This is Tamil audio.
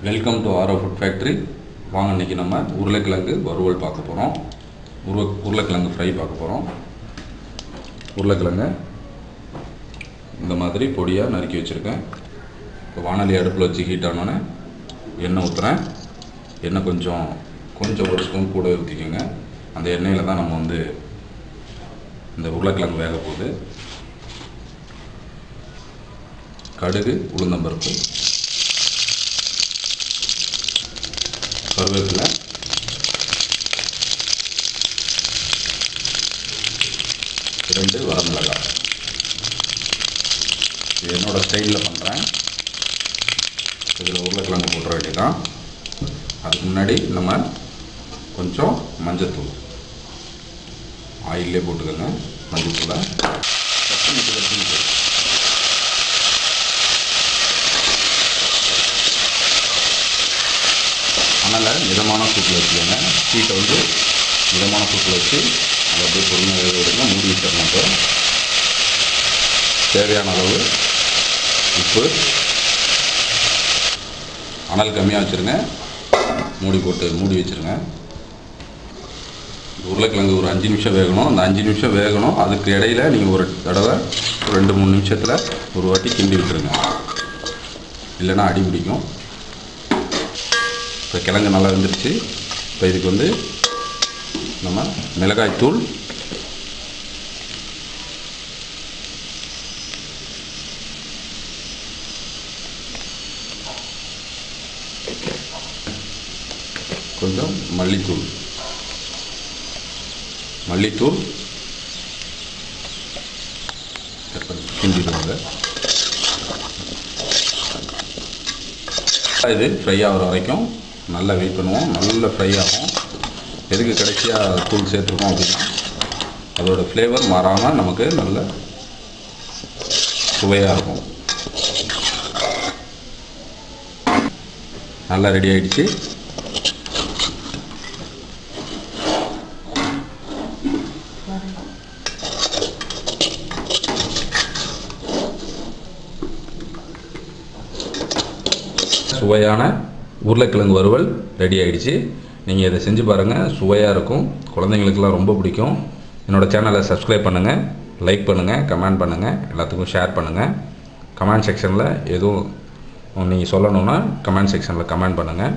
Welcome to Aaro food factory. வாங்க இன்றைக்கி நம்ம உருளைக்கிழங்கு வறுவல் பார்க்க போகிறோம். உருளைக்கிழங்கு ஃப்ரை பார்க்க போகிறோம். உருளைக்கிழங்கு இந்த மாதிரி பொடியாக நறுக்கி வச்சுருக்கேன். இப்போ வானொலி அடுப்பில் வச்சு ஹீட் ஆனோன்னே எண்ணெய் ஊற்றுறேன். எண்ணெய் கொஞ்சம் ஒரு ஸ்பூன் கூட ஊற்றிக்கோங்க. அந்த எண்ணெயில் தான் நம்ம இந்த உருளைக்கிழங்கு வேக போகுது. கடுகு, உளுந்தம்பருப்பு, கருவேப்பிலை, ரெண்டு வரமிளகாய். இது என்னோடய ஸ்டைலில் பண்ணுறேன். இதில் உருளைக்கிழங்கு போட்டுற வேண்டியதான். அதுக்கு முன்னாடி நம்ம கொஞ்சம் மஞ்சத்தூள் ஆயிலே போட்டுக்கோங்க. மஞ்சத்தூளை கட்டி அதனால் மிதமான சூட்டில் வச்சுக்கோங்க. ஹீட்டை மிதமான சூட்டில் வச்சு அதை அப்படியே பொறுமையாக விடுங்க. மூடி வச்சிடணும். இப்போ தேவையான அளவு உப்பு, அனல் கம்மியாக வச்சுருங்க. மூடி வச்சுருங்க. உருளைக்கிழங்கு ஒரு 5 நிமிஷம் வேகணும். அந்த 5 நிமிஷம் வேகணும். அதுக்கு இடையில் நீங்கள் ஒரு தடவை 2-3 நிமிஷத்தில் ஒரு வாட்டி கிண்டி விட்டுருங்க. இல்லைன்னா அடி பிடிக்கும். இப்போ கிழங்கு நல்லா வெந்துருச்சு. இப்போ இதுக்கு நம்ம மிளகாய்த்தூள், கொஞ்சம் மல்லித்தூள் கிண்டிடுவாங்க. இது ஃப்ரை ஆகிற வரைக்கும் நல்லா வெயிட் பண்ணுவோம். நல்லா ஃப்ரை ஆகும். எதுக்கு கடைசியாக தூள் சேர்த்துருக்கோம் அப்படின்னா அதோடய ஃப்ளேவர் மாறாமல் நமக்கு நல்ல சுவையாக இருக்கும். நல்லா ரெடி ஆகிடுச்சு. சுவையான உருளைக்கிழங்கு வறுவல் ரெடி ஆகிடுச்சு. நீங்கள் இதை செஞ்சு பாருங்கள். சுவையாக இருக்கும். குழந்தைங்களுக்கெல்லாம் ரொம்ப பிடிக்கும். என்னோடய சேனலை சப்ஸ்கிரைப் பண்ணுங்கள், லைக் பண்ணுங்கள், கமெண்ட் பண்ணுங்கள், எல்லாத்துக்கும் ஷேர் பண்ணுங்கள். கமெண்ட் செக்ஷனில் எதுவும் நீங்கள் சொல்லணுன்னா கமெண்ட் செக்ஷனில் கமெண்ட் பண்ணுங்கள்.